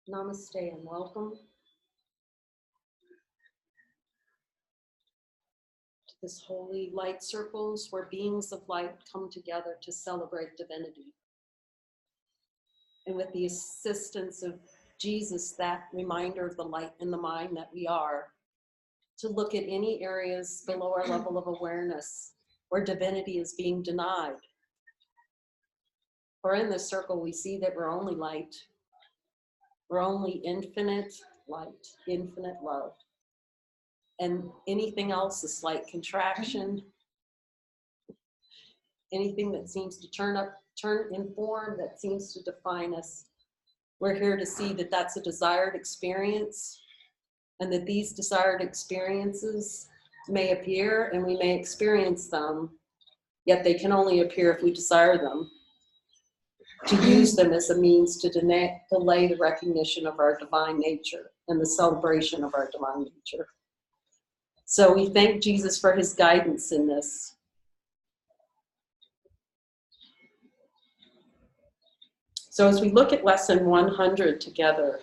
Namaste and welcome to this holy light circles where beings of light come together to celebrate divinity. And with the assistance of Jesus, that reminder of the light in the mind that we are, to look at any areas below our level of awareness where divinity is being denied. For in this circle, we see that we're only light. We're only infinite light, infinite love. And anything else is slight contraction. Anything that seems to turn in form, that seems to define us. We're here to see that that's a desired experience, and that these desired experiences may appear and we may experience them, yet they can only appear if we desire them, to use them as a means to delay the recognition of our divine nature and the celebration of our divine nature. So we thank Jesus for his guidance in this. So as we look at lesson 100 together,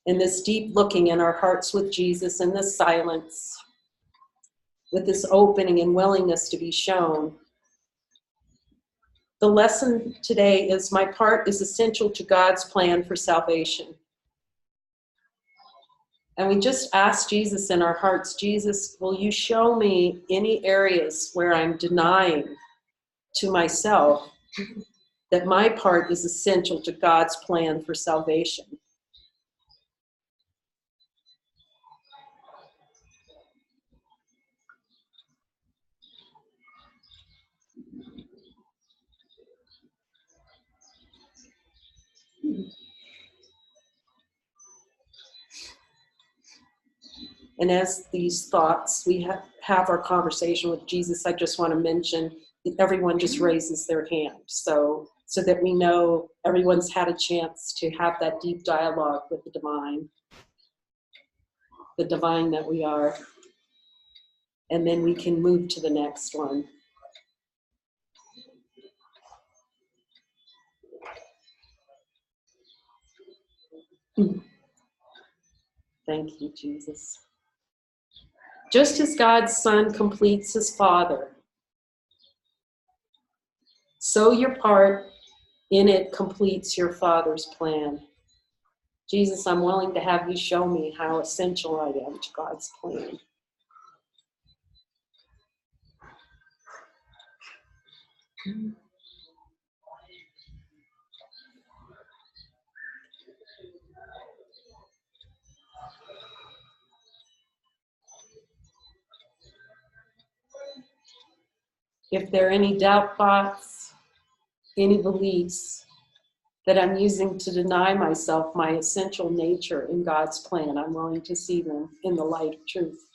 in this deep looking in our hearts with Jesus, in this silence, with this opening and willingness to be shown, the lesson today is my part is essential to God's plan for salvation. And we just ask Jesus in our hearts, Jesus, will you show me any areas where I'm denying to myself that my part is essential to God's plan for salvation? And as these thoughts, we have our conversation with Jesus, I just want to mention that everyone just raises their hand. So that we know everyone's had a chance to have that deep dialogue with the divine that we are. And then we can move to the next one. Thank you, Jesus. Just as God's Son completes his Father, so your part in it completes your Father's plan. Jesus, I'm willing to have you show me how essential I am to God's plan. If there are any doubt thoughts, any beliefs that I'm using to deny myself my essential nature in God's plan, I'm willing to see them in the light of truth.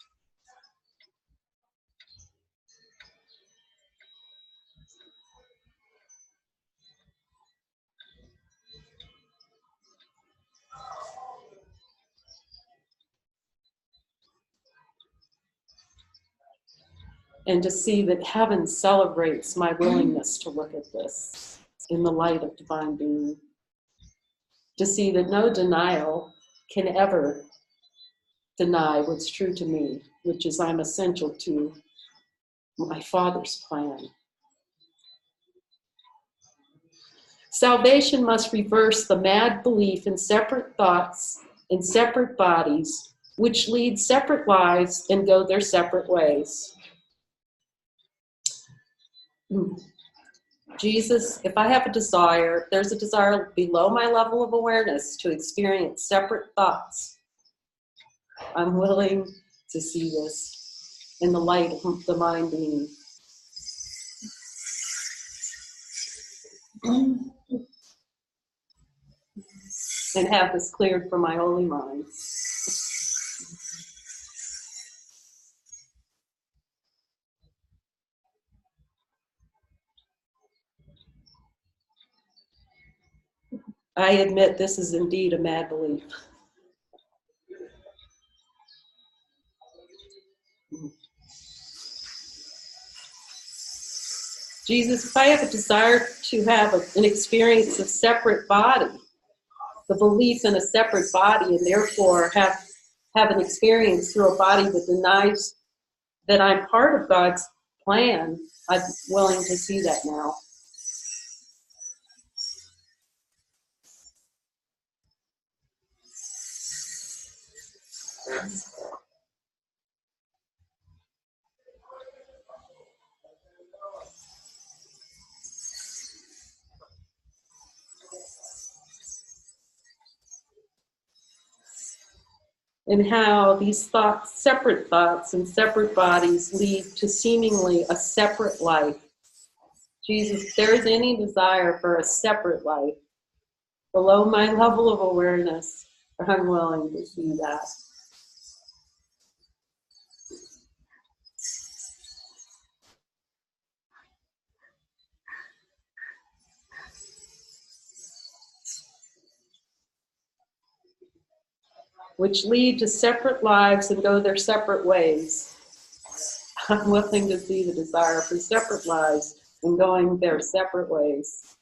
And to see that heaven celebrates my willingness to look at this in the light of divine being. To see that no denial can ever deny what's true to me, which is I'm essential to my Father's plan. Salvation must reverse the mad belief in separate thoughts, in separate bodies, which lead separate lives and go their separate ways. Jesus, if I have a desire, there's a desire below my level of awareness to experience separate thoughts. I'm willing to see this in the light of divine being. And have this cleared from my holy mind. I admit this is indeed a mad belief. Jesus, if I have a desire to have an experience of separate body, the belief in a separate body and therefore have an experience through a body that denies that I'm part of God's plan, I'm willing to see that now. And how these thoughts, separate thoughts and separate bodies, lead to seemingly a separate life. Jesus, if there is any desire for a separate life, below my level of awareness, I'm willing to see that. Which lead to separate lives and go their separate ways. I'm willing to see the desire for separate lives and going their separate ways.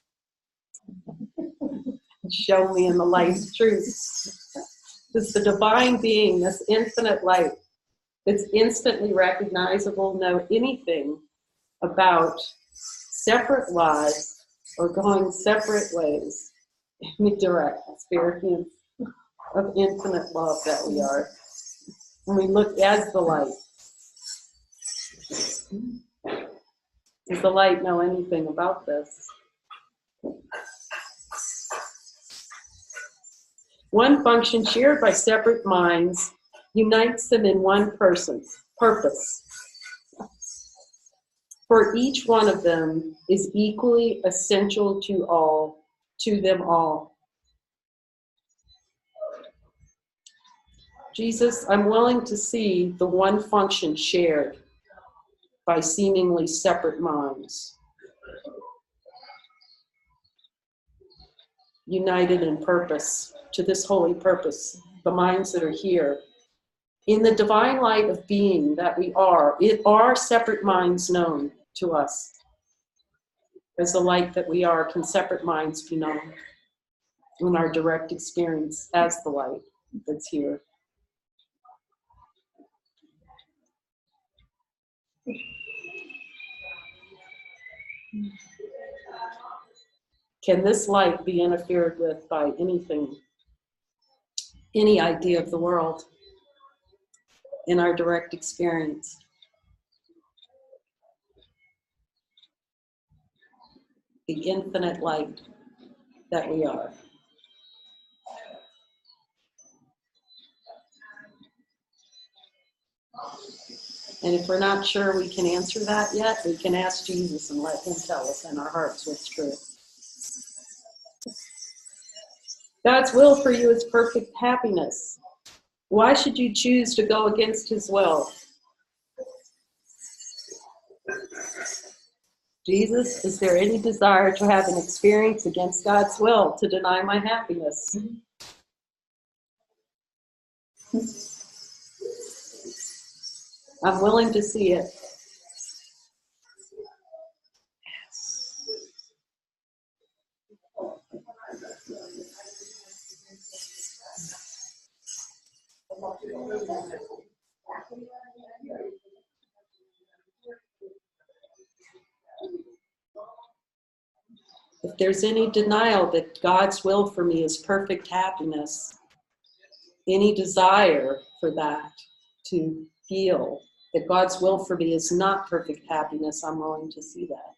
Show me in the light of truth. Does the divine being, this infinite light, that's instantly recognizable, know anything about separate lives or going separate ways? Any direct experience of infinite love that we are. When we look as the light. Does the light know anything about this? One function shared by separate minds unites them in one purpose. For each one of them is equally essential to them all. Jesus, I'm willing to see the one function shared by seemingly separate minds, united in purpose, to this holy purpose, the minds that are here. In the divine light of being that we are, it are separate minds known to us. As the light that we are, can separate minds be known in our direct experience as the light that's here? Can this light be interfered with by anything, any idea of the world in our direct experience? The infinite light that we are. And if we're not sure we can answer that yet, we can ask Jesus and let him tell us in our hearts what's true. God's will for you is perfect happiness. Why should you choose to go against his will? Jesus, is there any desire to have an experience against God's will, to deny my happiness? I'm willing to see it. If there's any denial that God's will for me is perfect happiness, any desire for that, to feel that God's will for me is not perfect happiness, I'm willing to see that.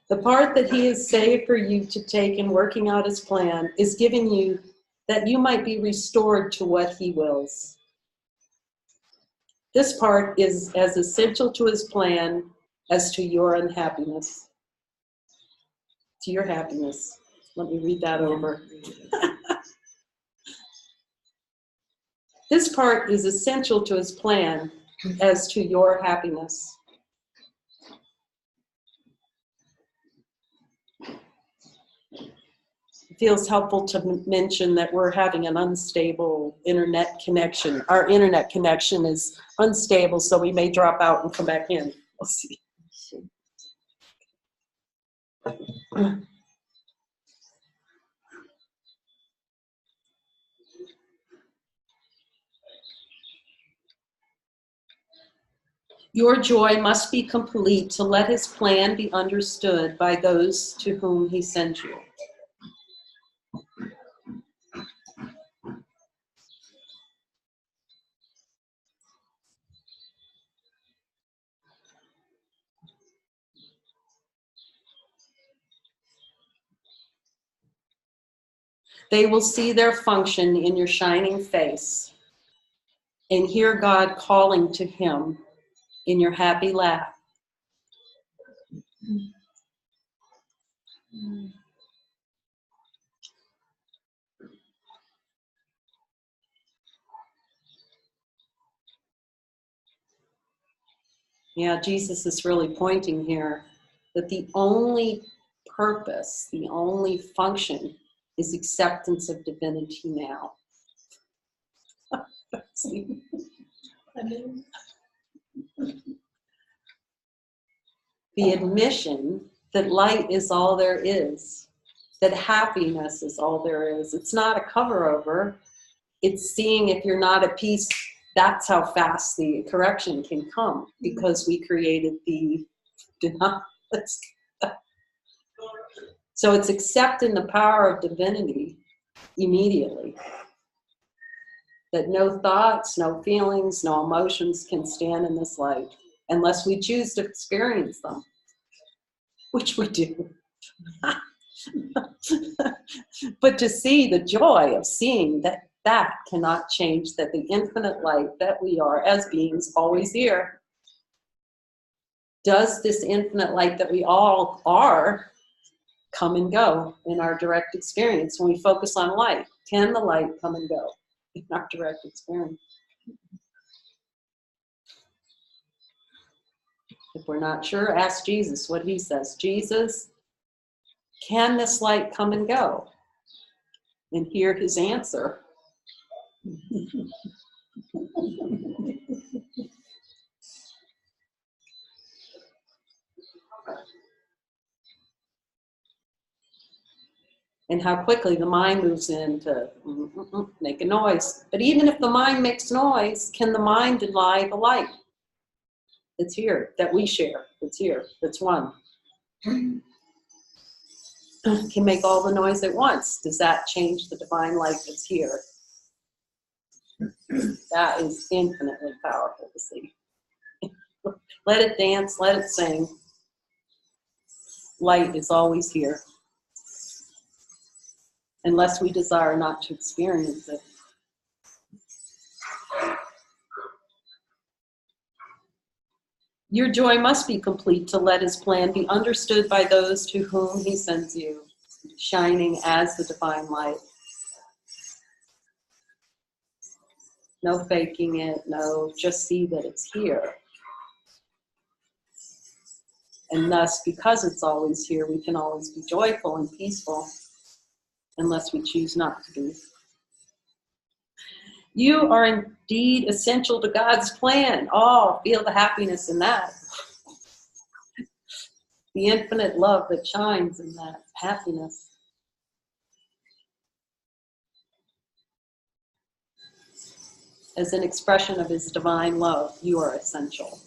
The part that he has saved for you to take in working out his plan is giving you that you might be restored to what he wills. This part is as essential to his plan as to your unhappiness. To your happiness. Let me read that over. This part is essential to his plan as to your happiness. feels helpful to mention that we're having an unstable internet connection. Our internet connection is unstable, so we may drop out and come back in. We'll see. Your joy must be complete to let his plan be understood by those to whom he sends you. They will see their function in your shining face and hear God calling to him in your happy laugh. Yeah, Jesus is really pointing here that the only purpose, the only function is acceptance of divinity now. The admission that light is all there is, that happiness is all there is. It's not a cover over. It's seeing if you're not at peace. That's how fast the correction can come, because we created the denial. So it's accepting the power of divinity immediately. That no thoughts, no feelings, no emotions can stand in this light unless we choose to experience them, which we do. But to see the joy of seeing that that cannot change, that the infinite light that we are as beings always here. Does this infinite light that we all are come and go in our direct experience when we focus on light? Can the light come and go in our direct experience? If we're not sure, ask Jesus what he says. Jesus, can this light come and go? And hear his answer. And how quickly the mind moves in to make a noise. But even if the mind makes noise, can the mind deny the light that's here, that we share, that's here, that's one? Can make all the noise at once. Does that change the divine light that's here? That is infinitely powerful to see. Let it dance, let it sing. Light is always here, unless we desire not to experience it. Your joy must be complete to let his plan be understood by those to whom he sends you, shining as the divine light. No faking it, no, just see that it's here. And thus, because it's always here, we can always be joyful and peaceful, unless we choose not to be. You are indeed essential to God's plan. Oh, feel the happiness in that. The infinite love that shines in that happiness. As an expression of his divine love, you are essential.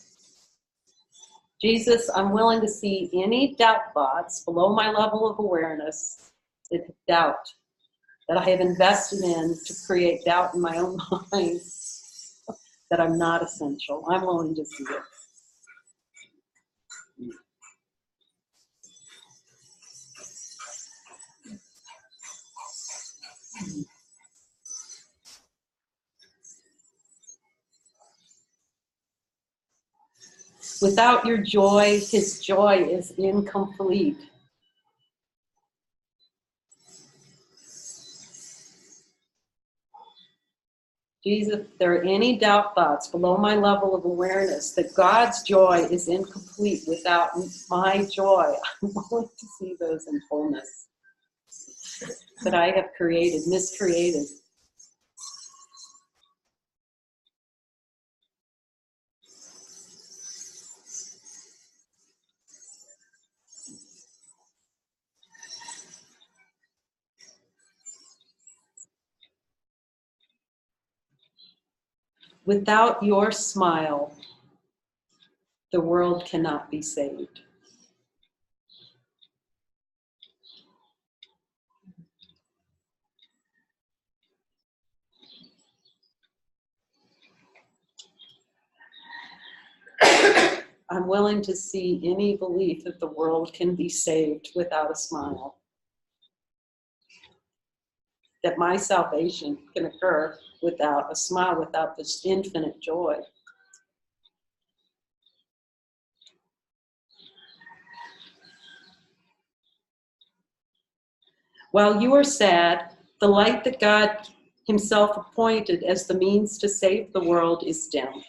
Jesus, I'm willing to see any doubt thoughts below my level of awareness, doubt that I have invested in to create doubt in my own mind, that I'm not essential. I'm willing to see it. Without your joy, his joy is incomplete. Jesus, if there are any doubt thoughts below my level of awareness that God's joy is incomplete without my joy, I'm willing to see those in fullness. that I have created, miscreated. Without your smile, the world cannot be saved. I'm willing to see any belief that the world can be saved without a smile. That my salvation can occur without a smile, without this infinite joy. While you are sad, the light that God Himself appointed as the means to save the world is dim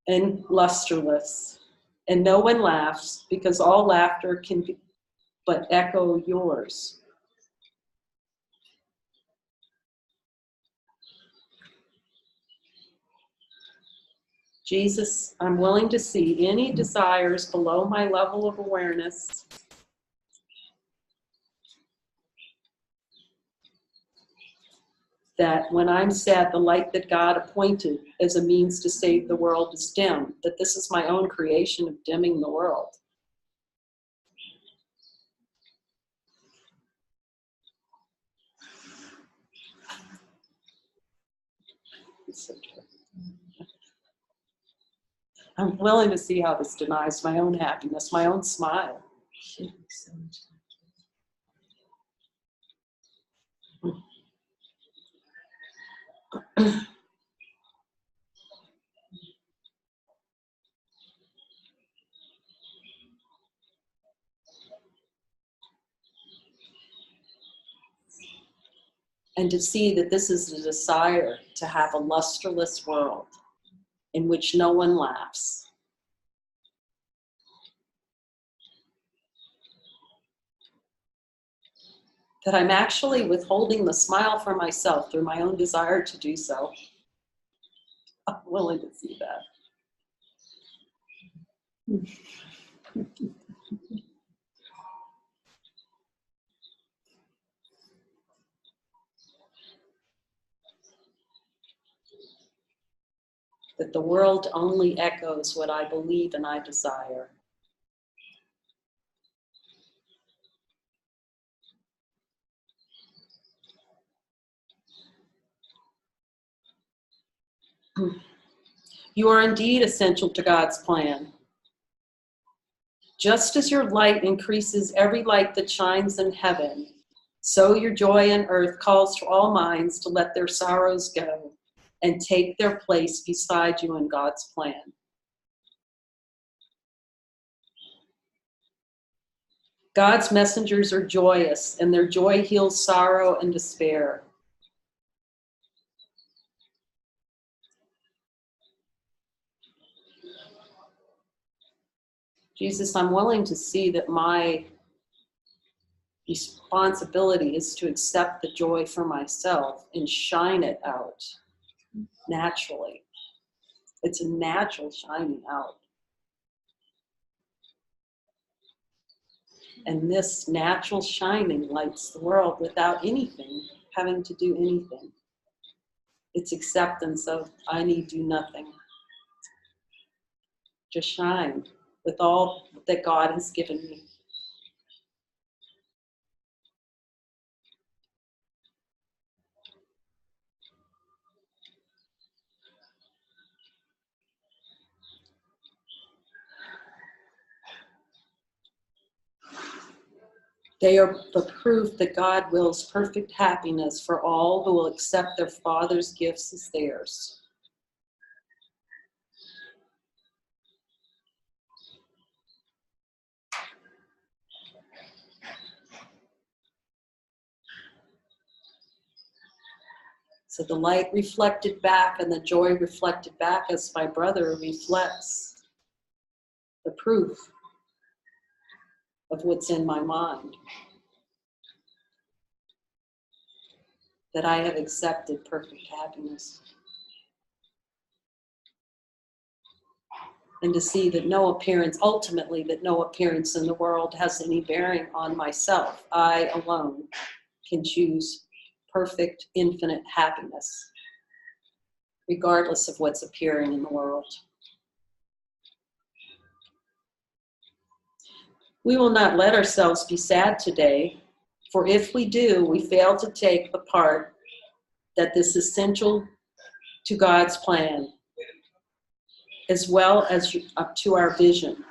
and lusterless, and no one laughs because all laughter can be but echo yours. Jesus, I'm willing to see any desires below my level of awareness that when I'm sad, the light that God appointed as a means to save the world is dim, that this is my own creation of dimming the world. It's so true. I'm willing to see how this denies my own happiness, my own smile. And to see that this is a desire to have a lusterless world in which no one laughs. That I'm actually withholding the smile for myself through my own desire to do so. I'm willing to see that. That the world only echoes what I believe and I desire. You are indeed essential to God's plan. Just as your light increases every light that shines in heaven, so your joy on earth calls for all minds to let their sorrows go and take their place beside you in God's plan. God's messengers are joyous, and their joy heals sorrow and despair. Jesus, I'm willing to see that my responsibility is to accept the joy for myself and shine it out naturally. It's a natural shining out. And this natural shining lights the world without anything having to do anything. It's acceptance of I need do nothing. Just shine with all that God has given me. They are the proof that God wills perfect happiness for all who will accept their Father's gifts as theirs. So the light reflected back and the joy reflected back as my brother reflects the proof of what's in my mind. That I have accepted perfect happiness. And to see that no appearance, ultimately, that no appearance in the world has any bearing on myself. I alone can choose perfect, infinite happiness, regardless of what's appearing in the world. We will not let ourselves be sad today, for if we do, we fail to take the part that is essential to God's plan, as well as up to our vision.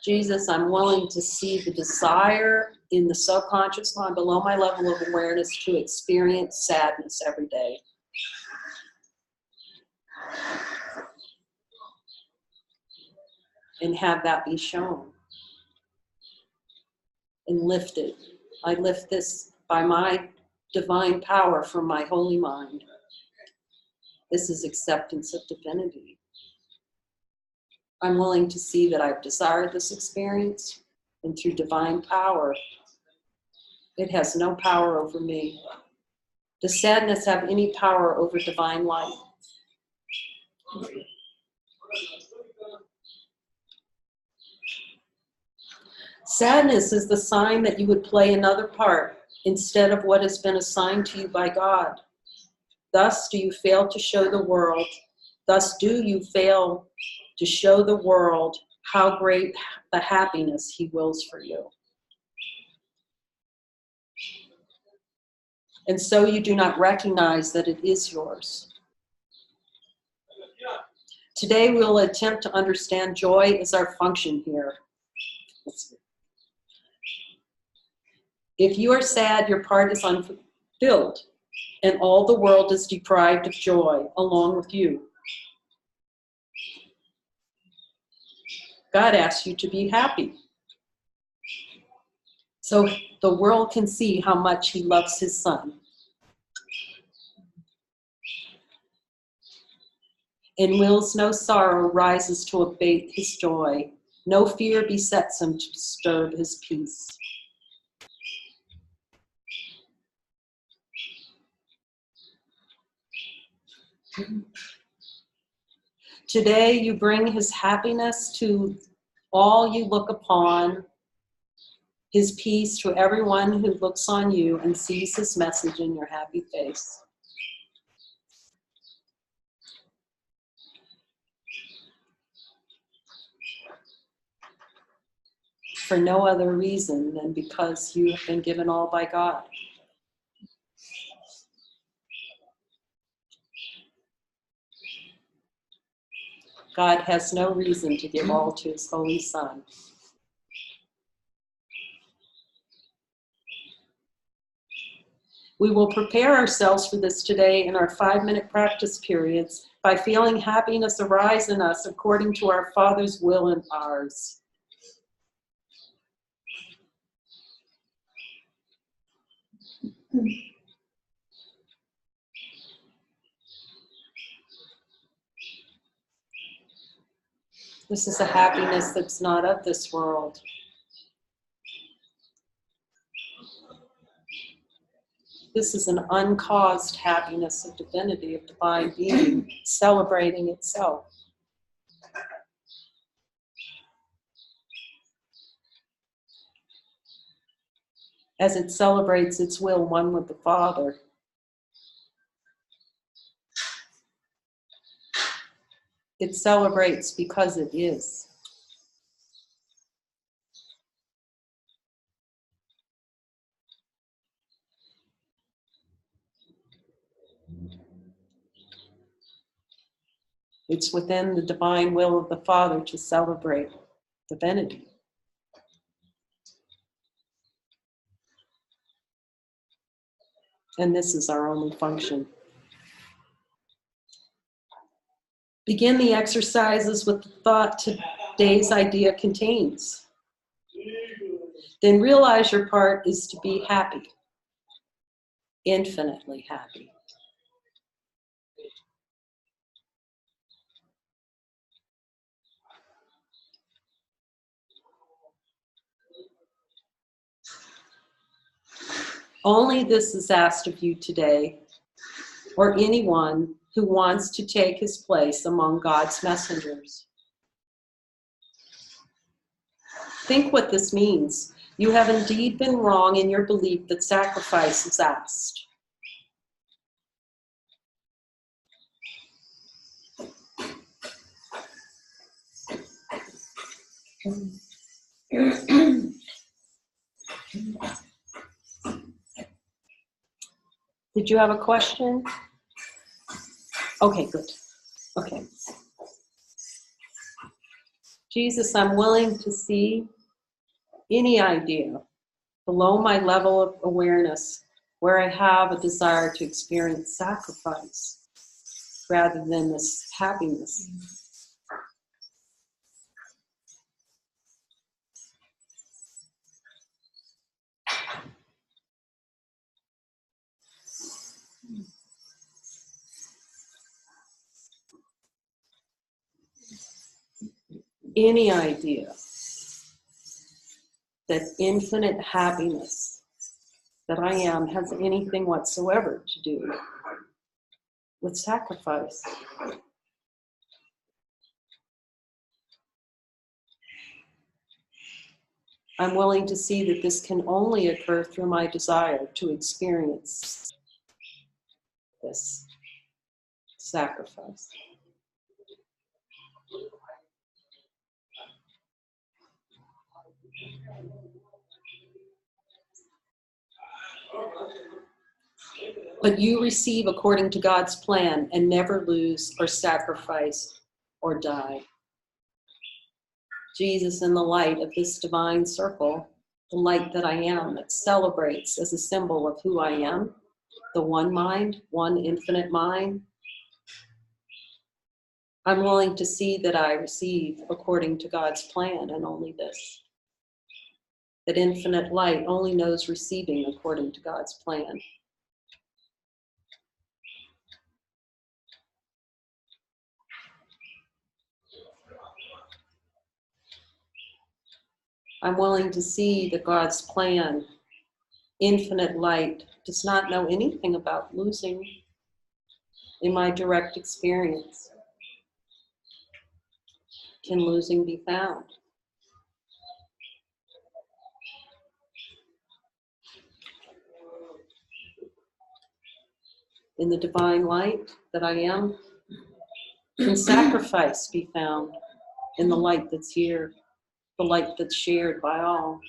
Jesus, I'm willing to see the desire in the subconscious mind below my level of awareness to experience sadness every day. And have that be shown and lifted. I lift this by my divine power from my holy mind. This is acceptance of divinity. I'm willing to see that I've desired this experience, and through divine power, it has no power over me. Does sadness have any power over divine light? Sadness is the sign that you would play another part instead of what has been assigned to you by God. Thus do you fail to show the world, how great the happiness He wills for you. And so you do not recognize that it is yours. Today we'll attempt to understand joy as our function here. If you are sad, your part is unfulfilled, and all the world is deprived of joy along with you. God asks you to be happy, so the world can see how much He loves His Son. In wills no sorrow rises to abate His joy. No fear besets Him to disturb His peace. Today you bring His happiness to all you look upon, His peace to everyone who looks on you and sees His message in your happy face. For no other reason than because you have been given all by God. God has no reason to give all to His Holy Son. We will prepare ourselves for this today in our 5-minute practice periods by feeling happiness arise in us according to our Father's will and ours. This is a happiness that's not of this world. This is an uncaused happiness of divinity, of divine being, celebrating itself. As it celebrates its will, one with the Father. It celebrates because it is. It's within the divine will of the Father to celebrate divinity. And this is our only function. Begin the exercises with the thought today's idea contains. Then realize your part is to be happy, infinitely happy. Only this is asked of you today, or anyone who wants to take his place among God's messengers. Think what this means. You have indeed been wrong in your belief that sacrifice is asked. Did you have a question? Okay, good. Okay. Jesus, I'm willing to see any idea below my level of awareness where I have a desire to experience sacrifice rather than this happiness. Any idea that infinite happiness that I am has anything whatsoever to do with sacrifice. I'm willing to see that this can only occur through my desire to experience this sacrifice. But you receive according to God's plan and never lose or sacrifice or die. Jesus, in the light of this divine circle, the light that I am, that celebrates as a symbol of who I am, the one mind, one infinite mind, I'm willing to see that I receive according to God's plan and only this. That infinite light only knows receiving according to God's plan. I'm willing to see that God's plan, infinite light, does not know anything about losing in my direct experience. Can losing be found? In the divine light that I am, can sacrifice be found in the light that's here, the light that's shared by all?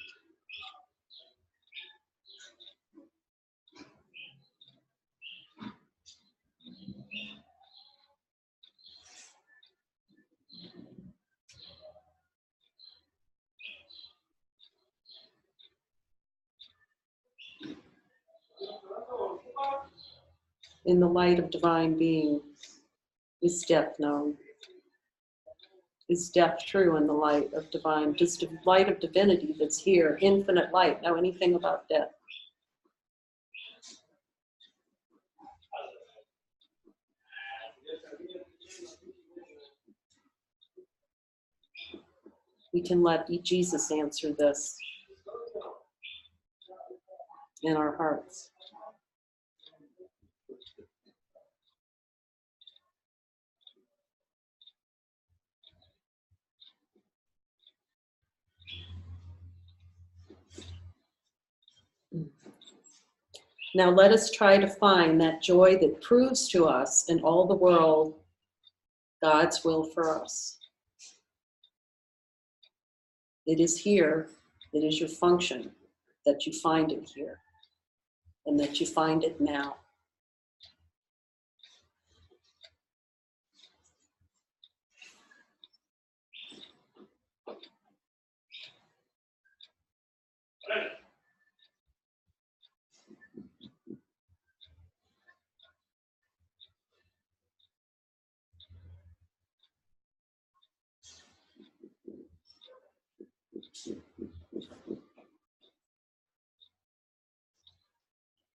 In the light of divine being, is death known? Is death true in the light of divine? Does the light of divinity that's here, infinite light, know anything about death? We can let Jesus answer this in our hearts. Now let us try to find that joy that proves to us and all the world God's will for us. It is here, it is your function that you find it here and that you find it now.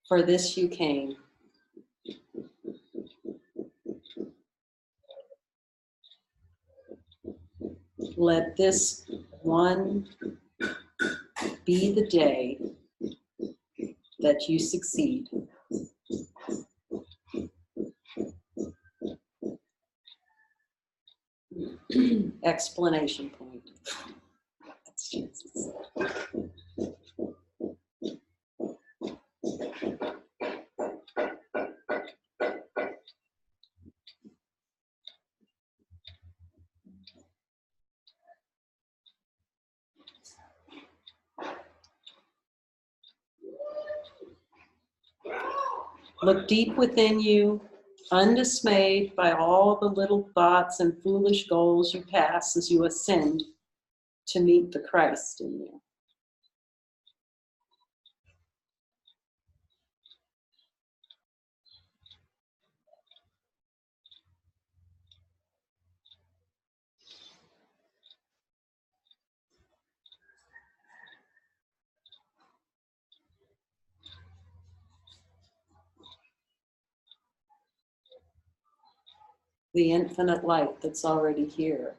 For this you came. Let this one be the day that you succeed. Explanation point. That's Jesus. Look deep within you, undismayed by all the little thoughts and foolish goals you pass as you ascend to meet the Christ in you. The infinite light that's already here.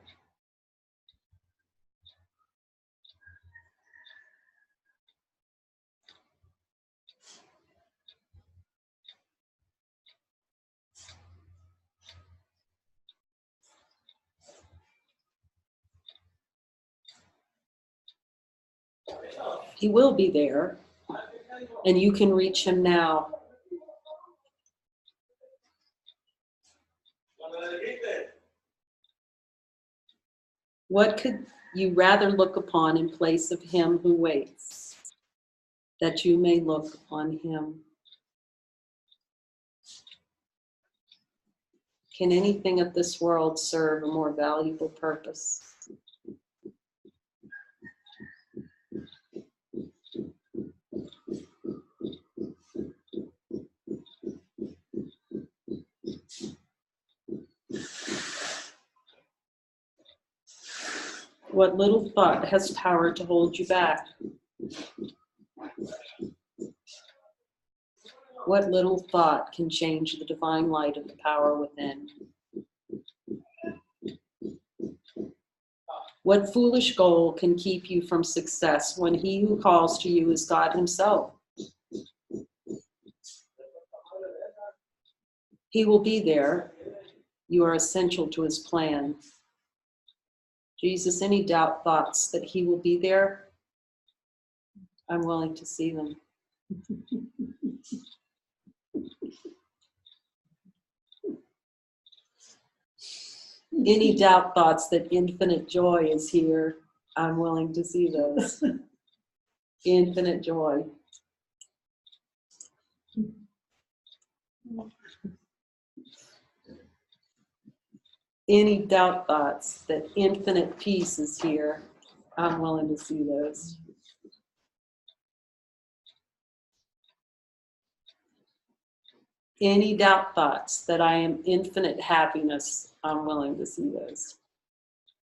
He will be there, and you can reach him now. What could you rather look upon in place of him who waits, that you may look upon him? Can anything of this world serve a more valuable purpose? What little thought has power to hold you back? What little thought can change the divine light of the power within? What foolish goal can keep you from success when he who calls to you is God himself? He will be there. You are essential to his plan. Jesus, any doubt thoughts that he will be there? I'm willing to see them. Any doubt thoughts that infinite joy is here? I'm willing to see those. Infinite joy. Any doubt thoughts that infinite peace is here? I'm willing to see those. Any doubt thoughts that I am infinite happiness? I'm willing to see those.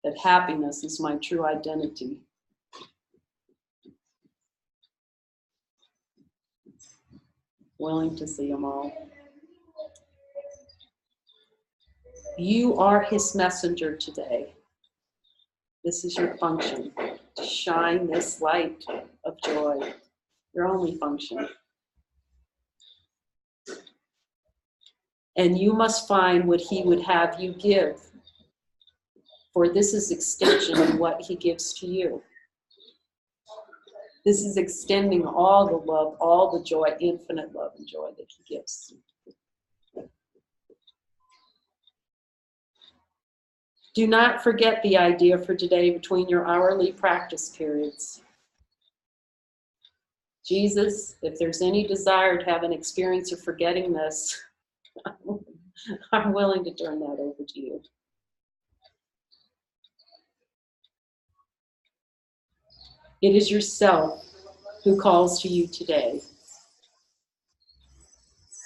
That happiness is my true identity. Willing to see them all. You are his messenger today. This is your function, to shine this light of joy, your only function. And you must find what he would have you give, for this is extension of what he gives to you. This is extending all the love, all the joy, infinite love and joy that he gives. Do not forget the idea for today between your hourly practice periods. Jesus, if there's any desire to have an experience of forgetting this, I'm willing to turn that over to you. It is yourself who calls to you today,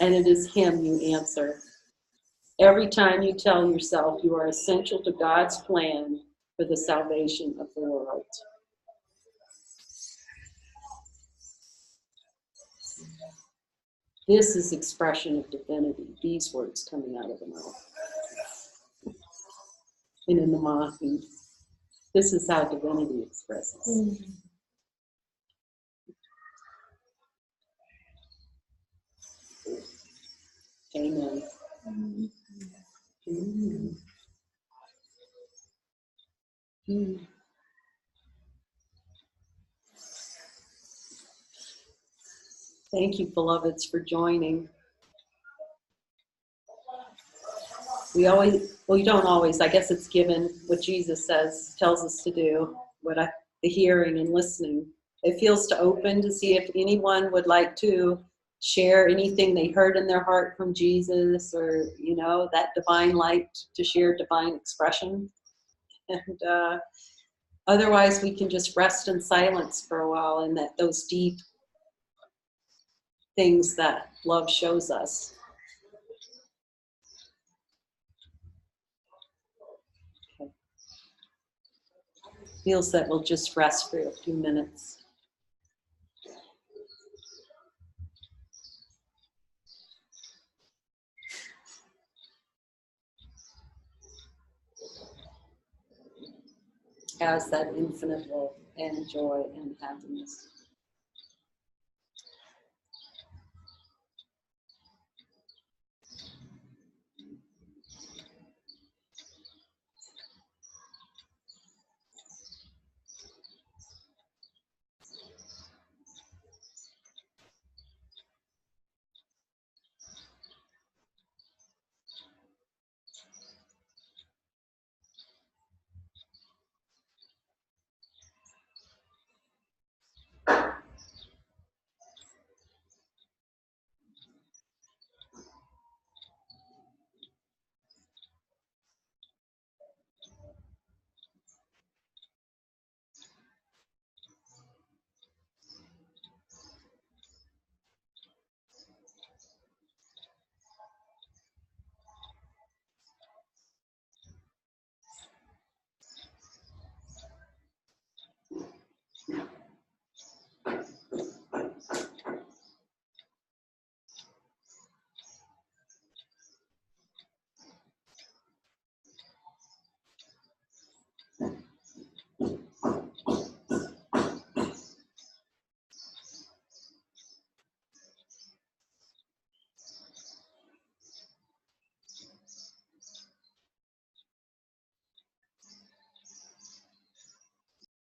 and it is him you answer. Every time you tell yourself you are essential to God's plan for the salvation of the world. This is expression of divinity, these words coming out of the mouth. And in the Mahi, this is how divinity expresses. Amen. Mm. Mm. Thank you, beloveds, for joining. We don't always, I guess it's given what Jesus tells us to do, the hearing and listening. It feels to open to see if anyone would like to share anything they heard in their heart from Jesus, or, that divine light, to share divine expression. And otherwise, we can just rest in silence for a while in those deep things that love shows us. Okay. Feels that we'll just rest for a few minutes. As that infinite love and joy and happiness.